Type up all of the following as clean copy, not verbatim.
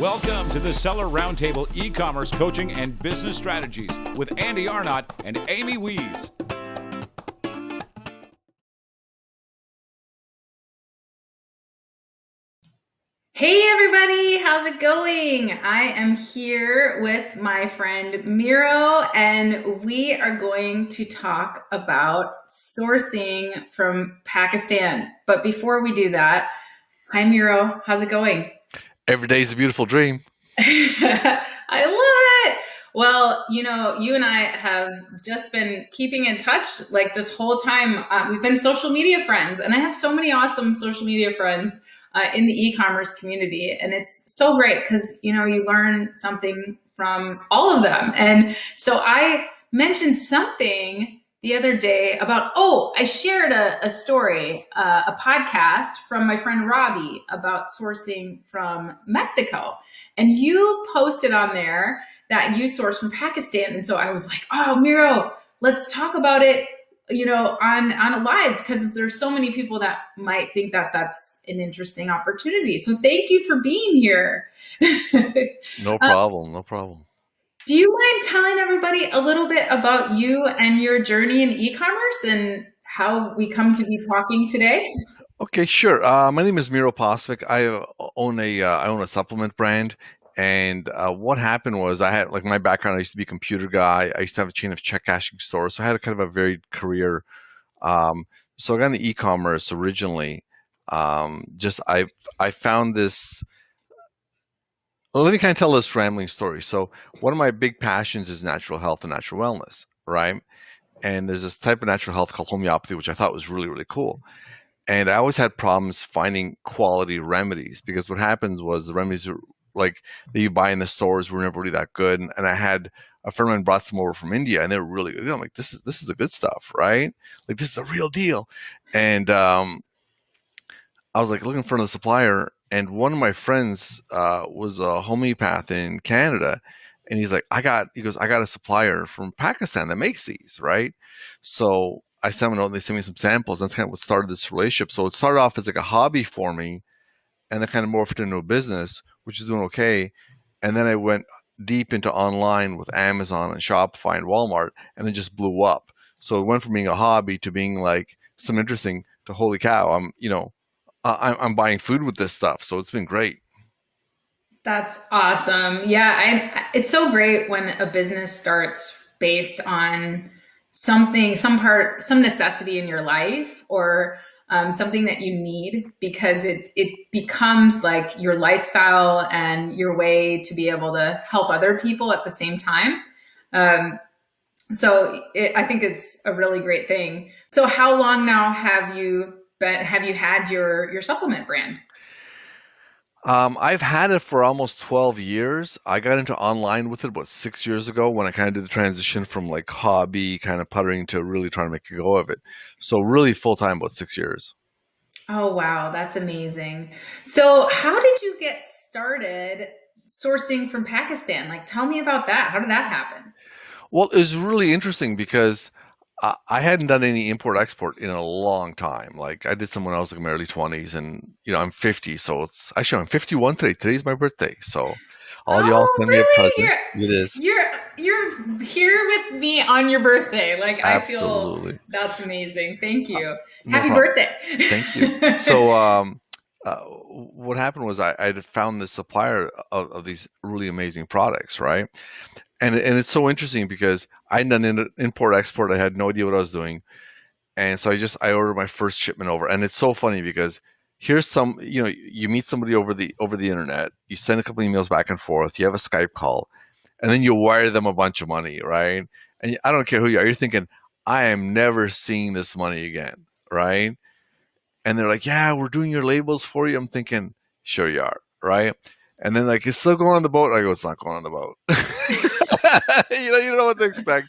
Welcome to the Seller Roundtable e-commerce coaching and business strategies with Andy Arnott and Amy Wees. Hey everybody, how's it going? I am here with my friend Miro, and we are going to talk about sourcing from Pakistan. But before we do that, hi Miro, how's it going? Every day is a beautiful dream. I love it. Well, you and I have just been keeping in touch like this whole time. We've been social media friends, and I have so many awesome social media friends in the e-commerce community. And it's so great because, you learn something from all of them. And so I mentioned something the other day about, I shared a story, a podcast from my friend Robbie about sourcing from Mexico. And you posted on there that you source from Pakistan. And so I was like, Miro, let's talk about it, on a live, because there's so many people that might think that that's an interesting opportunity. So thank you for being here. No problem. No problem. Do you mind telling everybody a little bit about you and your journey in e-commerce and how we come to be talking today? Okay, sure. My name is Miro. I own a supplement brand, and what happened was I had my background. I used to be a computer guy. I used to have a chain of check cashing stores, so I had a kind of a varied career. So I got into e-commerce originally. I found this. Well, let me kind of tell this rambling story. So one of my big passions is natural health and natural wellness, right? And there's this type of natural health called homeopathy, which I thought was really, really cool. And I always had problems finding quality remedies because what happens was the remedies that you buy in the stores were never really that good. And I had a friend of mine brought some over from India, and they were really good. I'm like, this is the good stuff, right? Like, this is the real deal. And I was looking for the supplier, and one of my friends was a homeopath in Canada, and he's like, I got a supplier from Pakistan that makes these, right? So I sent them a note, and they sent me some samples. That's kind of what started this relationship. So it started off as a hobby for me, and then kind of morphed into a business, which is doing okay. And then I went deep into online with Amazon and Shopify and Walmart, and it just blew up. So it went from being a hobby to being some interesting to holy cow, I'm buying food with this stuff, so it's been great. That's awesome. Yeah, it's so great when a business starts based on some necessity in your life, or something that you need, because it becomes like your lifestyle and your way to be able to help other people at the same time. I think it's a really great thing. So how long now have you had your supplement brand? I've had it for almost 12 years. I got into online with it about 6 years ago when I kind of did the transition from hobby kind of puttering to really trying to make a go of it. So really full time, about 6 years. Oh, wow. That's amazing. So how did you get started sourcing from Pakistan? Tell me about that. How did that happen? Well, it was really interesting because I hadn't done any import export in a long time. I did some when I was in my early 20s, and I'm 50, so I'm 51 today. Today's my birthday, so all y'all send me a Really? present. It is. You're here with me on your birthday. I feel Absolutely. that's amazing. Thank you. No Happy problem. birthday. Thank you. So what happened was I had found this supplier of these really amazing products, right? And it's so interesting because I hadn't done import export. I had no idea what I was doing, and so I ordered my first shipment over. And it's so funny because here's you meet somebody over the internet, you send a couple emails back and forth, you have a Skype call, and then you wire them a bunch of money, right? And I don't care who you are, you're thinking, I am never seeing this money again, right? And they're like, yeah, we're doing your labels for you. I'm thinking, sure you are, right? And then it's still going on the boat. I go, it's not going on the boat. You don't know what to expect.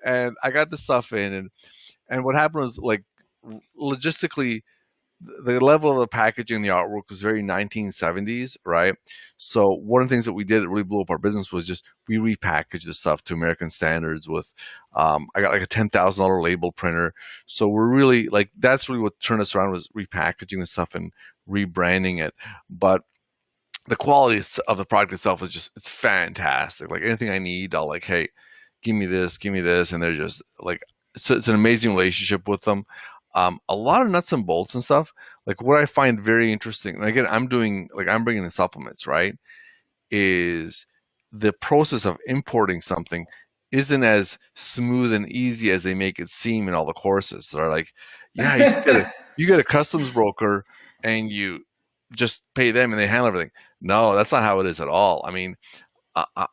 And I got the stuff in, and what happened was logistically, the level of the packaging, the artwork was very 1970s, right? So one of the things that we did that really blew up our business was just we repackaged the stuff to American standards with, I got a $10,000 label printer. So we're really that's really what turned us around, was repackaging the stuff and rebranding it. But the quality of the product itself is just, it's fantastic. Like anything I need, I'll like, hey, give me this, and they're just like, it's an amazing relationship with them. A lot of nuts and bolts and stuff. Like what I find very interesting, and again, I'm bringing in supplements, right? Is the process of importing something isn't as smooth and easy as they make it seem in all the courses. They're like, yeah, you get a customs broker and you just pay them and they handle everything. No, that's not how it is at all. I mean,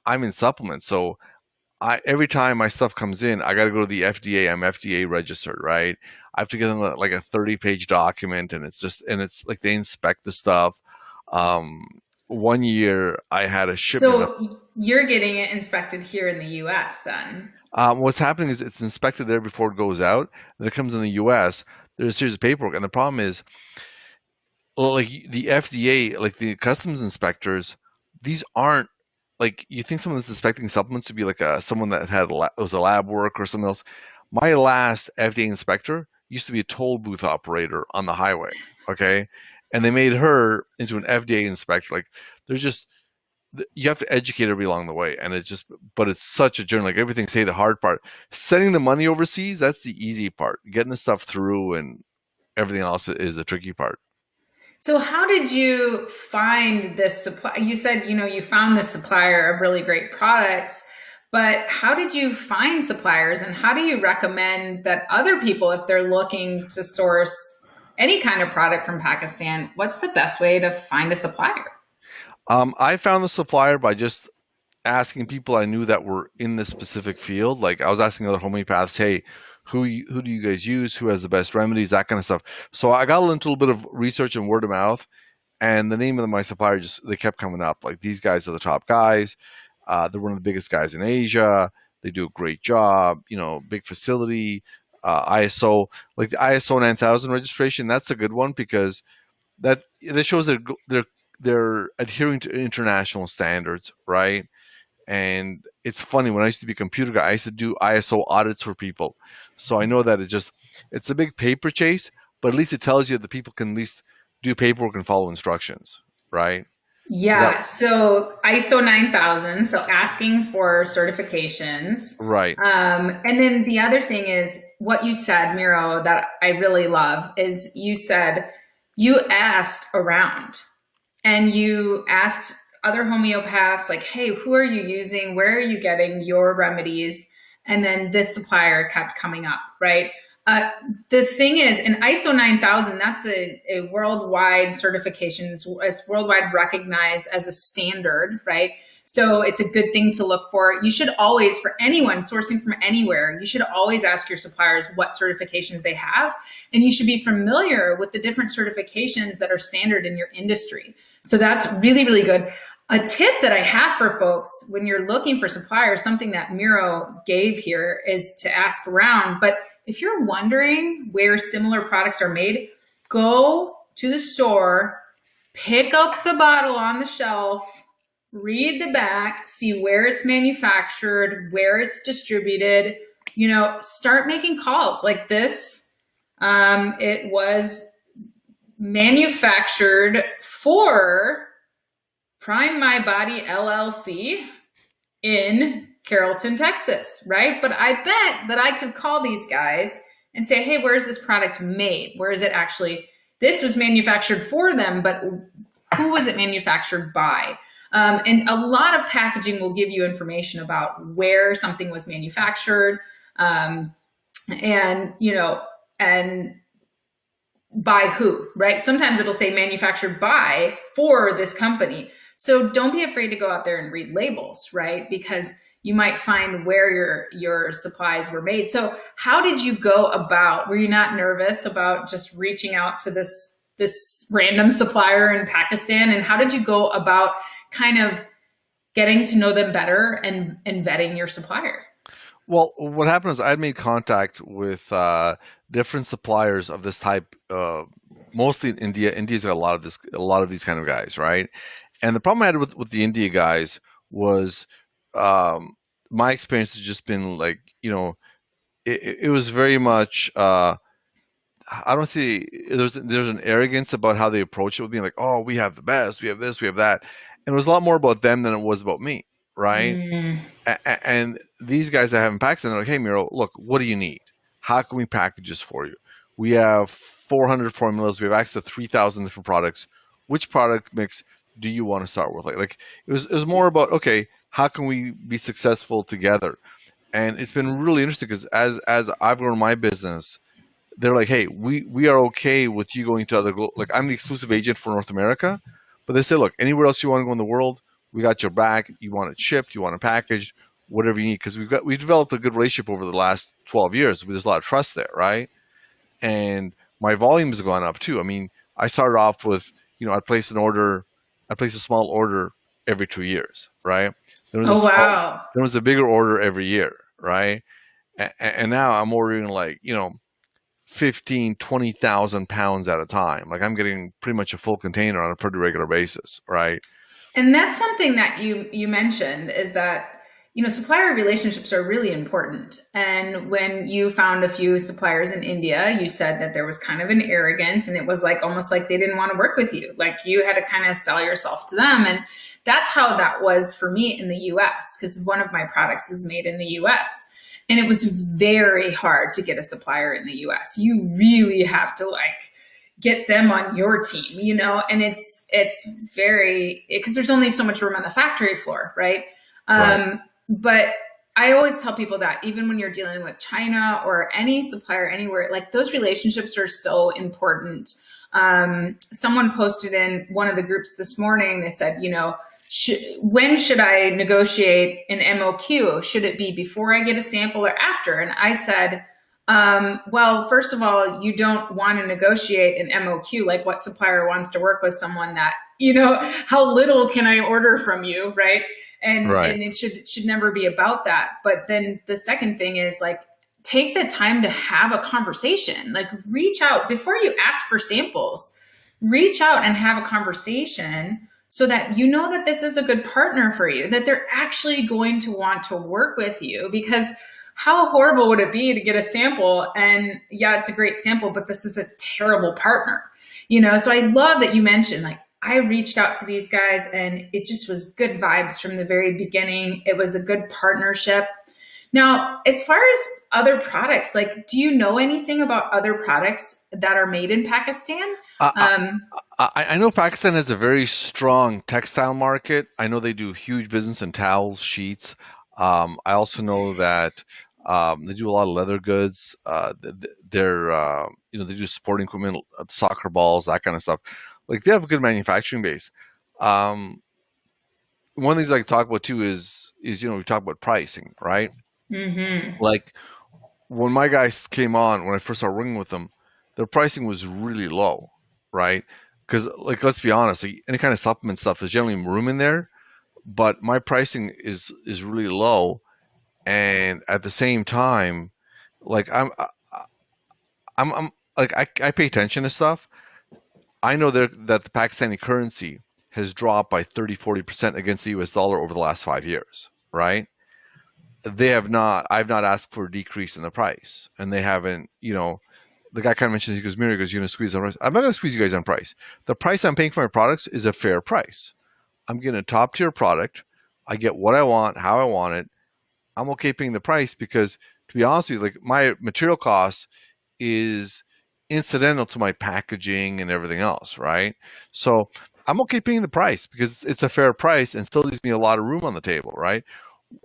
I'm in supplements, so every time my stuff comes in, I got to go to the FDA. I'm FDA registered, right? I have to get them like a 30-page document, and it's like they inspect the stuff. One year I had a shipment. So you're getting it inspected here in the U.S. then? What's happening is it's inspected there before it goes out. Then it comes in the U.S. There's a series of paperwork, and the problem is, well, like the FDA, like the customs inspectors, these aren't like, you think someone that's inspecting supplements to be like someone that was a lab work or something else. My last FDA inspector used to be a toll booth operator on the highway, okay, and they made her into an FDA inspector. Like, there's just, you have to educate everybody along the way, and but it's such a journey. Like everything, say the hard part, sending the money overseas, that's the easy part. Getting the stuff through and everything else is the tricky part. So how did you find this supply? You said, you found this supplier of really great products, but how did you find suppliers, and how do you recommend that other people, if they're looking to source any kind of product from Pakistan, what's the best way to find a supplier? I found the supplier by just asking people I knew that were in this specific field. Like I was asking other homeopaths, hey, who do you guys use? Who has the best remedies? That kind of stuff. So I got into a little bit of research and word of mouth, and the name of my supplier they kept coming up. Like, these guys are the top guys. They're one of the biggest guys in Asia. They do a great job. Big facility. ISO, like the ISO 9000 registration. That's a good one because that shows that they're adhering to international standards, right? And it's funny, when I used to be a computer guy, I used to do ISO audits for people. So I know that it's a big paper chase, but at least it tells you that the people can at least do paperwork and follow instructions, right? Yeah. So ISO 9000. So asking for certifications. Right. And then the other thing is what you said, Miro, that I really love is you said you asked around and you asked other homeopaths, like, hey, who are you using? Where are you getting your remedies? And then this supplier kept coming up, right? The thing is, in ISO 9000, that's a worldwide certification. It's worldwide recognized as a standard, right? So it's a good thing to look for. You should always, for anyone sourcing from anywhere, you should always ask your suppliers what certifications they have. And you should be familiar with the different certifications that are standard in your industry. So that's really, really good. A tip that I have for folks when you're looking for suppliers, something that Miro gave here, is to ask around. But if you're wondering where similar products are made, go to the store, pick up the bottle on the shelf, read the back, see where it's manufactured, where it's distributed, start making calls like this. It was manufactured for Prime My Body LLC in Carrollton, Texas, right? But I bet that I could call these guys and say, hey, where's this product made? Where is it actually? This was manufactured for them, but who was it manufactured by? And a lot of packaging will give you information about where something was manufactured, and by who, right? Sometimes it'll say manufactured by for this company. So don't be afraid to go out there and read labels, right? Because you might find where your supplies were made. So how did you go about, were you not nervous about just reaching out to this random supplier in Pakistan? And how did you go about kind of getting to know them better and vetting your supplier? Well, what happened is I had made contact with different suppliers of this type, mostly in India. India's got a lot of these kind of guys, right? And the problem I had with the India guys was my experience has just been like, it was very much I don't see there's an arrogance about how they approach it, with being like, oh, we have the best, we have this, we have that, and it was a lot more about them than it was about me, right? Mm. And these guys that have in Pakistan, they're like, hey, Miro, look, what do you need? How can we package this for you? We have 400 formulas. We have access to 3,000 different products. Which product mix do you want to start with? Like it was more about, okay, how can we be successful together? And it's been really interesting because as I've grown my business, they're like, hey, we are okay with you going to other, like I'm the exclusive agent for North America, but they say, look, anywhere else you want to go in the world, we got your back. You want it shipped, you want it packaged, whatever you need, because we've developed a good relationship over the last 12 years. There's a lot of trust there, right? And my volume has gone up too. I mean, I started off with, I'd place a small order every 2 years, right? Oh, wow. There was a bigger order every year, right? And now I'm ordering like, 15, 20,000 pounds at a time. Like I'm getting pretty much a full container on a pretty regular basis, right? And that's something that you mentioned, is that, supplier relationships are really important. And when you found a few suppliers in India, you said that there was kind of an arrogance, and it was like almost like they didn't want to work with you. Like you had to kind of sell yourself to them. And that's how that was for me in the US, because one of my products is made in the US. And it was very hard to get a supplier in the US. You really have to get them on your team, and it's very, because there's only so much room on the factory floor, right? Right. But I always tell people that even when you're dealing with China or any supplier anywhere, like those relationships are so important. Someone posted in one of the groups this morning, they said, when should I negotiate an MOQ? Should it be before I get a sample or after? And I said, well, first of all, you don't want to negotiate an MOQ. Like, what supplier wants to work with someone that, how little can I order from you, right? And Right. and it should never be about that. But then the second thing is take the time to have a conversation. Like, reach out before you ask for samples. Reach out and have a conversation so that you know that this is a good partner for you, that they're actually going to want to work with you. Because how horrible would it be to get a sample and yeah, it's a great sample, but this is a terrible partner, So I love that you mentioned, I reached out to these guys and it just was good vibes from the very beginning. It was a good partnership. Now, as far as other products, do you know anything about other products that are made in Pakistan? I know Pakistan has a very strong textile market. I know they do huge business in towels, sheets. I also know that they do a lot of leather goods. They're they do sporting equipment, soccer balls, that kind of stuff. Like, they have a good manufacturing base. One of the things I can talk about too is we talk about pricing, right? Mm-hmm. Like, when my guys came on, when I first started working with them, their pricing was really low, right? Because, let's be honest, any kind of supplement stuff, there's generally room in there, but my pricing is really low, and at the same time, I'm I pay attention to stuff. I know that the Pakistani currency has dropped by 30-40% against the US dollar over the last 5 years, right? I've not asked for a decrease in the price, and they haven't, the guy kind of mentions, he goes, Miro, you're going to squeeze on price. I'm not going to squeeze you guys on price. The price I'm paying for my products is a fair price. I'm getting a top tier product. I get what I want, how I want it. I'm okay paying the price because, to be honest with you, my material cost is incidental to my packaging and everything else, right? So I'm okay paying the price because it's a fair price and still leaves me a lot of room on the table, right?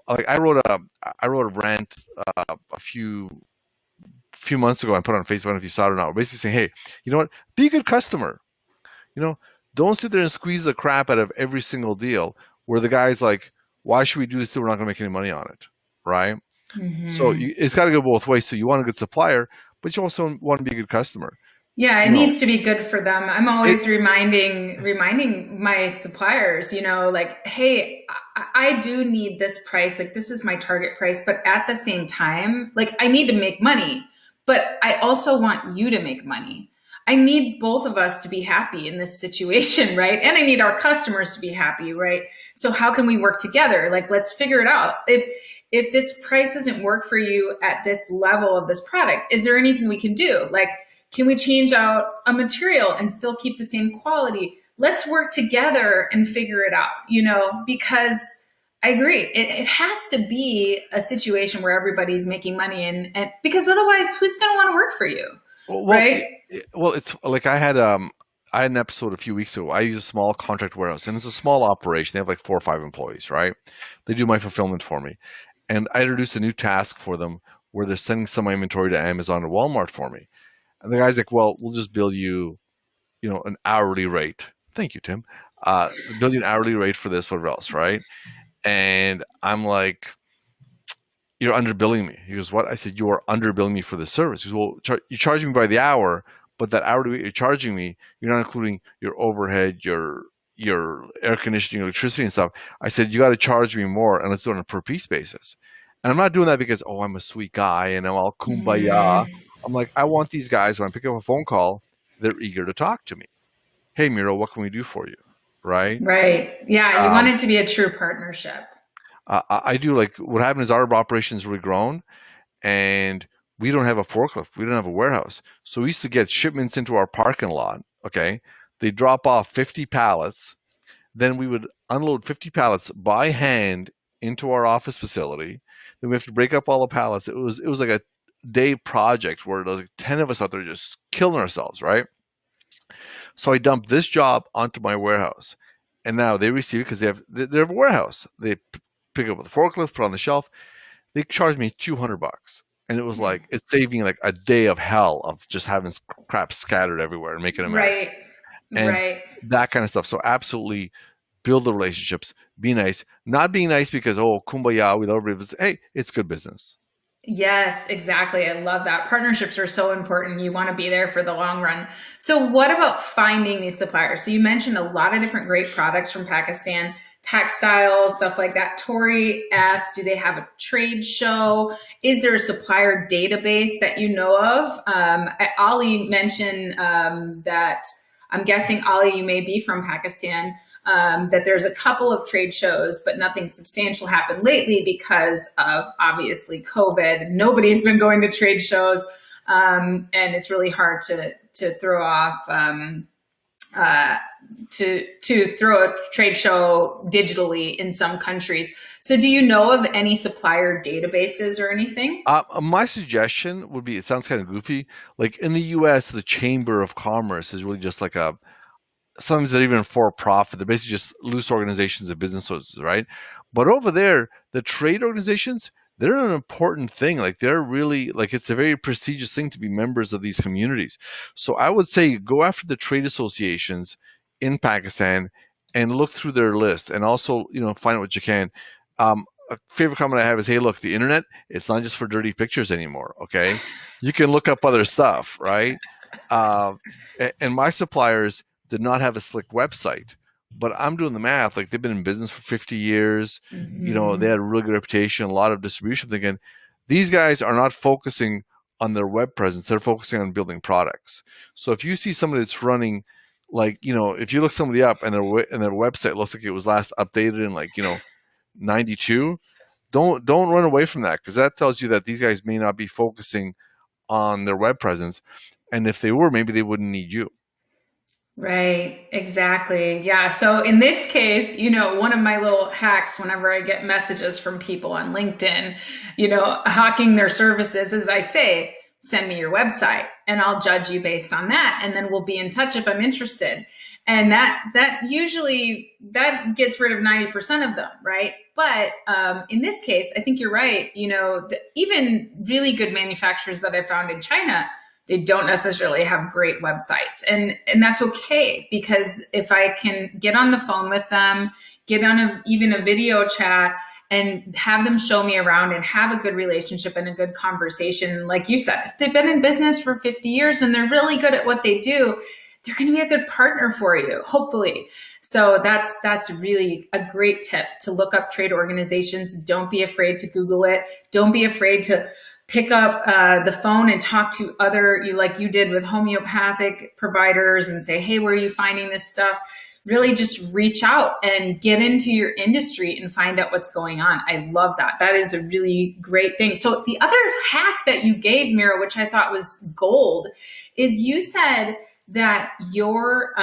I wrote a rant a few months ago. I put it on Facebook. I don't know if you saw it or not. Basically saying, hey, you know what? Be a good customer. Don't sit there and squeeze the crap out of every single deal where the guy's like, why should we do this if we're not going to make any money on it, right? Mm-hmm. So it's got to go both ways. So you want a good supplier, but you also want to be a good customer. Yeah, it needs to be good for them. I'm always reminding my suppliers, hey, I do need this price. This is my target price. But at the same time, I need to make money, but I also want you to make money. I need both of us to be happy in this situation, right? And I need our customers to be happy, right? So how can we work together? Let's figure it out. If this price doesn't work for you at this level of this product, is there anything we can do? Can we change out a material and still keep the same quality? Let's work together and figure it out, because I agree. It has to be a situation where everybody's making money, and because otherwise, who's going to want to work for you, right? Well, it's like I had an episode a few weeks ago. I use a small contract warehouse, and it's a small operation. They have like 4 or 5 employees, right? They do my fulfillment for me, and I introduced a new task for them where they're sending some inventory to Amazon or Walmart for me. And the guy's like, "Well, we'll just bill you, an hourly rate." Thank you, Tim. Bill you an hourly rate for this, whatever else, right? And I'm like, "You're underbilling me." He goes, "What?" I said, "You are underbilling me for the service." He goes, "Well, you charge me by the hour, but that hourly rate you're charging me, you're not including your overhead, your air conditioning, electricity, and stuff." I said, "You got to charge me more, and let's do it on a per piece basis." And I'm not doing that because, oh, I'm a sweet guy and I'm all kumbaya. I'm like, I want these guys, when I pick up a phone call, they're eager to talk to me. "Hey, Miro, what can we do for you?" Right? Right. Yeah. You want it to be a true partnership. I do. Like, what happened is our operations really grown, and we don't have a forklift. We don't have a warehouse. So we used to get shipments into our parking lot. Okay. They drop off 50 pallets. Then we would unload 50 pallets by hand into our office facility. Then we have to break up all the pallets. It was like a day project where there was like 10 of us out there just killing ourselves, right? So I dumped this job onto my warehouse, and now they receive it because they have a warehouse. They pick up with a forklift, put it on the shelf. They charged me $200, and it was like it saved me like a day of hell of just having crap scattered everywhere and making a mess, Right. and Right. that kind of stuff. So absolutely build the relationships, be nice. Not being nice because, oh, kumbaya, we love everybody, but hey, it's good business. Yes, exactly. I love that. Partnerships are so important. You want to be there for the long run. So what about finding these suppliers? So you mentioned a lot of different great products from Pakistan, textiles, stuff like that. Tori asked, do they have a trade show? Is there a supplier database that you know of? Ali mentioned that, I'm guessing, Ali, you may be from Pakistan, that there's a couple of trade shows, but nothing substantial happened lately because of obviously COVID. Nobody's been going to trade shows, and it's really hard to throw off to throw a trade show digitally in some countries. So, do you know of any supplier databases or anything? My suggestion would be, it sounds kind of goofy. Like in the U.S., the Chamber of Commerce is really just like sometimes they're even for profit. They're basically just loose organizations of businesses, right? But over there, the trade organizations, they're an important thing. Like they're really, like, it's a very prestigious thing to be members of these communities. So I would say go after the trade associations in Pakistan and look through their list, and also, find out what you can. A favorite comment I have is, hey, look, the internet, it's not just for dirty pictures anymore. Okay. You can look up other stuff, right? And my suppliers did not have a slick website, but I'm doing the math. Like, they've been in business for 50 years. They had a really good reputation, a lot of distribution. Thinking these guys are not focusing on their web presence; they're focusing on building products. So if you see somebody that's running, like, if you look somebody up and their website looks like it was last updated in 92, don't run away from that, because that tells you that these guys may not be focusing on their web presence, and if they were, maybe they wouldn't need you. Right, exactly. Yeah. So in this case, one of my little hacks whenever I get messages from people on LinkedIn, hawking their services, is I say, send me your website and I'll judge you based on that. And then we'll be in touch if I'm interested. And that usually gets rid of 90% of them. Right. But in this case, I think you're right. Even really good manufacturers that I found in China, they don't necessarily have great websites, and that's okay, because if I can get on the phone with them, get on even a video chat, and have them show me around and have a good relationship and a good conversation, like you said, if they've been in business for 50 years and they're really good at what they do, they're going to be a good partner for you, hopefully. So that's really a great tip, to look up trade organizations. Don't be afraid to Google it. Don't be afraid to pick up the phone and talk to like you did with homeopathic providers, and say, hey, where are you finding this stuff? Really just reach out and get into your industry and find out what's going on. I love that. That is a really great thing. So the other hack that you gave, Miro, which I thought was gold, is you said that your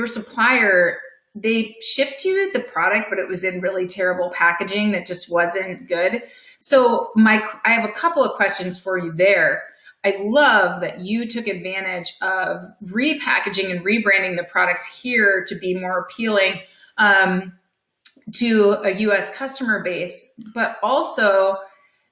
supplier, they shipped you the product, but it was in really terrible packaging that just wasn't good. So I have a couple of questions for you there. I love that you took advantage of repackaging and rebranding the products here to be more appealing to a US customer base, but also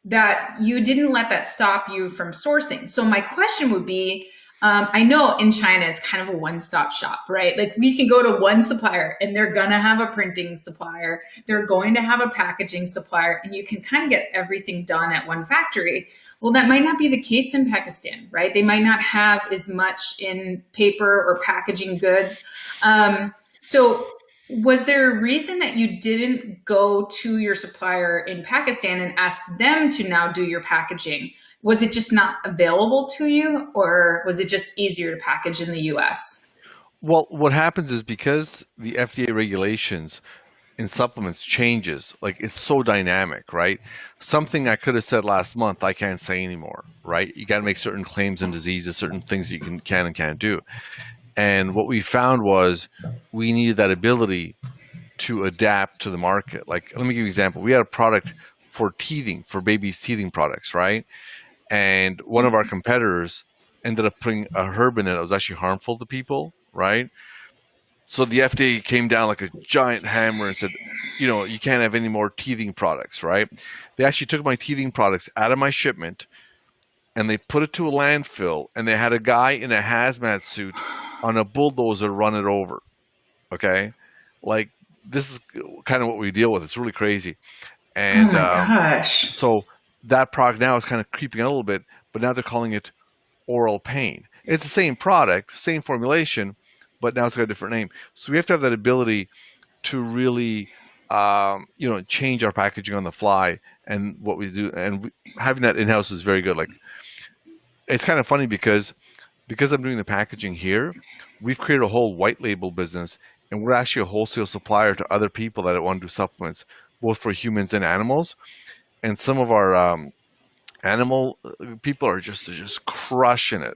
that you didn't let that stop you from sourcing. So my question would be, I know in China, it's kind of a one-stop shop, right? Like we can go to one supplier and they're going to have a printing supplier. They're going to have a packaging supplier, and you can kind of get everything done at one factory. Well, that might not be the case in Pakistan, right? They might not have as much in paper or packaging goods. So was there a reason that you didn't go to your supplier in Pakistan and ask them to now do your packaging? Was it just not available to you, or was it just easier to package in the US? Well, what happens is because the FDA regulations in supplements changes, like it's so dynamic, right? Something I could have said last month, I can't say anymore, right? You got to make certain claims and diseases, certain things you can and can't do. And what we found was we needed that ability to adapt to the market. Like, let me give you an example. We had a product for teething, for babies' teething products, right? And one of our competitors ended up putting a herb in it that was actually harmful to people, right? So the FDA came down like a giant hammer and said, you can't have any more teething products, right? They actually took my teething products out of my shipment and they put it to a landfill, and they had a guy in a hazmat suit on a bulldozer run it over. Okay? Like, this is kind of what we deal with. It's really crazy. And oh my gosh. So that product now is kind of creeping out a little bit, but now they're calling it oral pain. It's the same product, same formulation, but now it's got a different name. So we have to have that ability to really, change our packaging on the fly and what we do. And having that in-house is very good. Like, it's kind of funny because I'm doing the packaging here, we've created a whole white label business, and we're actually a wholesale supplier to other people that want to do supplements, both for humans and animals. And some of our animal people are just crushing it.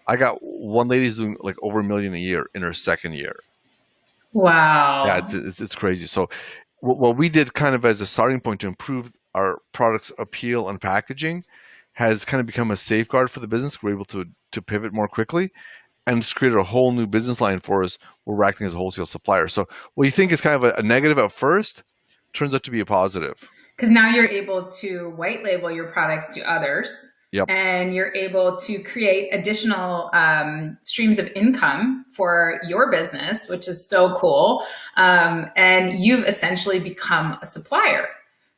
I got one lady's doing like over $1 million a year in her second year. Wow. Yeah, it's crazy. So what we did kind of as a starting point to improve our product's appeal and packaging has kind of become a safeguard for the business. We're able to pivot more quickly, and it's created a whole new business line for us where we're acting as a wholesale supplier. So what you think is kind of a negative at first turns out to be a positive. Because now you're able to white label your products to others. Yep. And you're able to create additional streams of income for your business, which is so cool. And you've essentially become a supplier.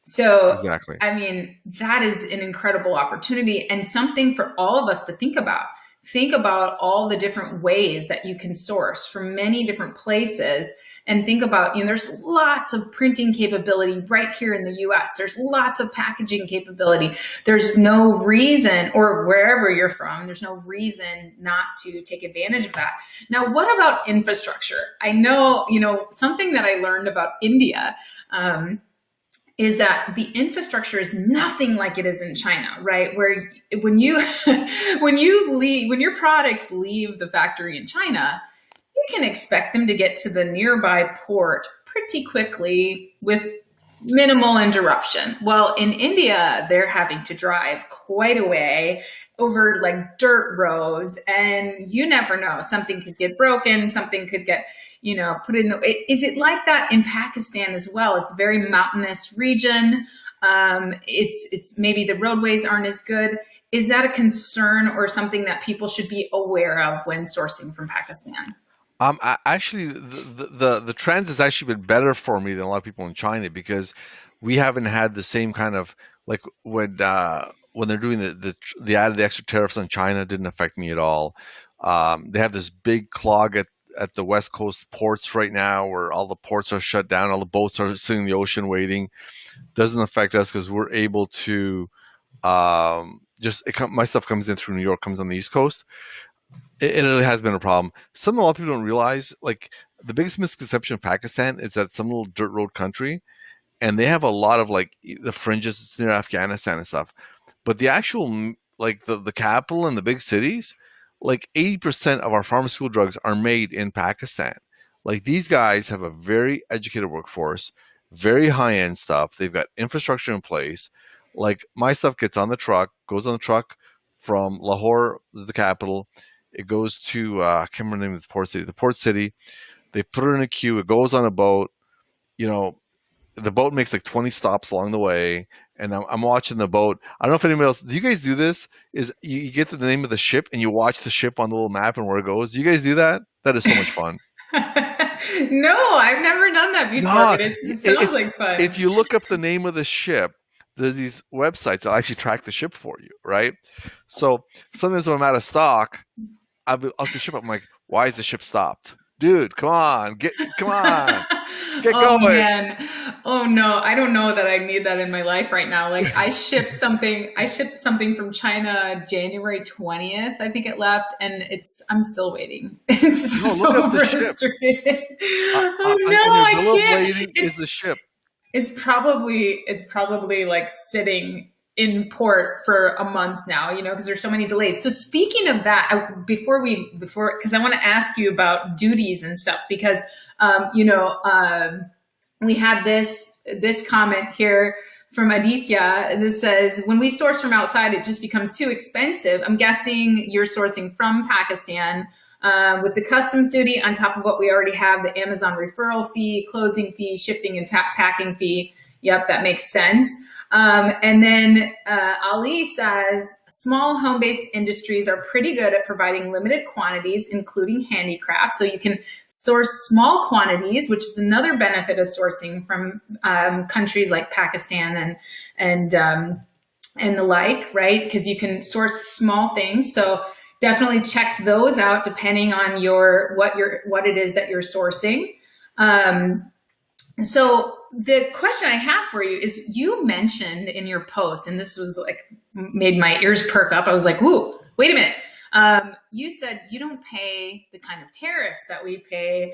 So, exactly. I mean, that is an incredible opportunity and something for all of us to think about. Think about all the different ways that you can source from many different places, and think about, there's lots of printing capability right here in the US. There's lots of packaging capability. There's no reason, or wherever you're from, there's no reason not to take advantage of that. Now, what about infrastructure? I know, something that I learned about India, is that the infrastructure is nothing like it is in China, right? Where when your products leave the factory in China, you can expect them to get to the nearby port pretty quickly with minimal interruption. Well, in India, they're having to drive quite a way over like dirt roads, and you never know, something could get broken, something could get put in. Is it like that in Pakistan as well? It's a very mountainous region. It's maybe the roadways aren't as good. Is that a concern or something that people should be aware of when sourcing from Pakistan? Actually, the trend has actually been better for me than a lot of people in China, because we haven't had the same kind of, like, when they're doing the added extra tariffs on China didn't affect me at all. They have this big clog at the West Coast ports right now, where all the ports are shut down, all the boats are sitting in the ocean waiting. Doesn't affect us because we're able to my stuff comes in through New York, comes on the East Coast. It really has been a problem. A lot of people don't realize, like, the biggest misconception of Pakistan is that it's some little dirt road country, and they have a lot of, like, the fringes. It's near Afghanistan and stuff. But the actual, like, the capital and the big cities, like 80% of our pharmaceutical drugs are made in Pakistan. Like these guys have a very educated workforce, very high-end stuff. They've got infrastructure in place. Like my stuff gets on the truck, goes on the truck from Lahore, the capital. It goes to I can't remember the name of the port city. The port city. They put it in a queue. It goes on a boat. You know, the boat makes like 20 stops along the way, and I'm watching the boat. I don't know if anybody else. Do you guys do this? Is you get to the name of the ship and you watch the ship on the little map and where it goes? Do you guys do that? That is so much fun. No, I've never done that before, but it sounds like fun. If you look up the name of the ship, there's these websites that actually track the ship for you, right? So sometimes when I'm out of stock, I'll the ship up. I'm like, why is the ship stopped? Dude, come on, get going. Oh man. Oh no, I don't know that I need that in my life right now. Like I shipped something from China January 20th, I think it left, and I'm still waiting. It's so frustrating. Oh no, I can't. Is the ship. It's probably like sitting in port for a month now, because there's so many delays. So speaking of that, because I want to ask you about duties and stuff, because, we had this comment here from Aditya that says, when we source from outside, it just becomes too expensive. I'm guessing you're sourcing from Pakistan with the customs duty on top of what we already have, the Amazon referral fee, closing fee, shipping and packing fee. Yep, that makes sense. And then Ali says, small home-based industries are pretty good at providing limited quantities, including handicrafts. So you can source small quantities, which is another benefit of sourcing from countries like Pakistan and the like, right? Because you can source small things. So definitely check those out depending on what it is that you're sourcing. So the question I have for you is, you mentioned in your post, and this was like made my ears perk up. I was like, "Whoa, wait a minute." You said you don't pay the kind of tariffs that we pay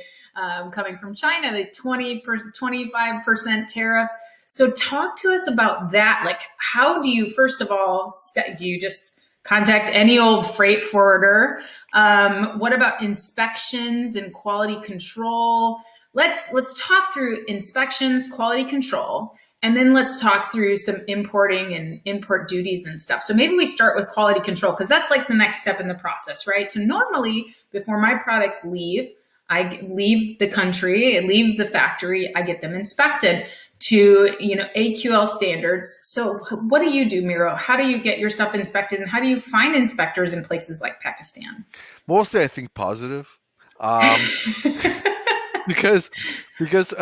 coming from China, the 25% tariffs. So talk to us about that. Like, how do you, first of all, do you just contact any old freight forwarder? What about inspections and quality control? Let's talk through inspections, quality control, and then let's talk through some importing and import duties and stuff. So maybe we start with quality control, because that's like the next step in the process, right? So normally before my products leave, I leave the country, I leave the factory, I get them inspected to, AQL standards. So what do you do, Miro? How do you get your stuff inspected, and how do you find inspectors in places like Pakistan? Mostly, I think positive. Because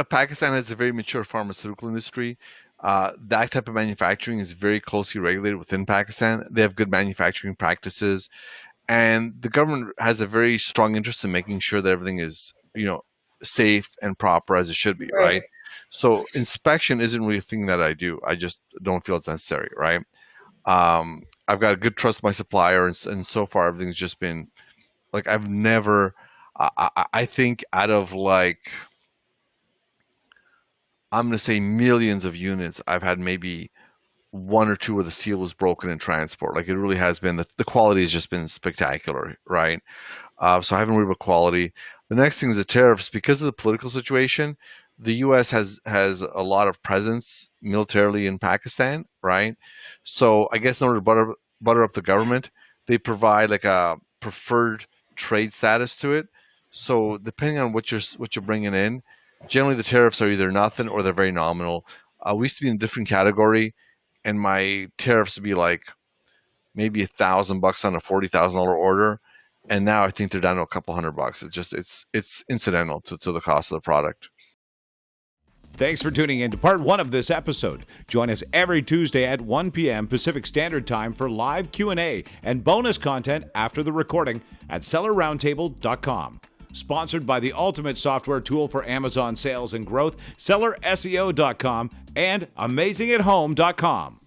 Pakistan has a very mature pharmaceutical industry, that type of manufacturing is very closely regulated within Pakistan. They have good manufacturing practices, and the government has a very strong interest in making sure that everything is, safe and proper as it should be, right? So inspection isn't really a thing that I do. I just don't feel it's necessary, right? I've got a good trust of my supplier, and so far everything's just been like, I've never. I think out of like, I'm going to say millions of units, I've had maybe one or two where the seal was broken in transport. Like, it really has been, the quality has just been spectacular, right? So I haven't worried about quality. The next thing is the tariffs. Because of the political situation, the U.S. has a lot of presence militarily in Pakistan, right? So I guess in order to butter up the government, they provide like a preferred trade status to it. So depending on what you're bringing in, generally the tariffs are either nothing or they're very nominal. We used to be in a different category, and my tariffs would be like maybe $1,000 on a $40,000 order, and now I think they're down to a couple $100. It's incidental to the cost of the product. Thanks for tuning in to part 1 of this episode. Join us every Tuesday at 1 p.m. Pacific Standard Time for live Q&A and bonus content after the recording at sellerroundtable.com. Sponsored by the ultimate software tool for Amazon sales and growth, sellerseo.com and amazingathome.com.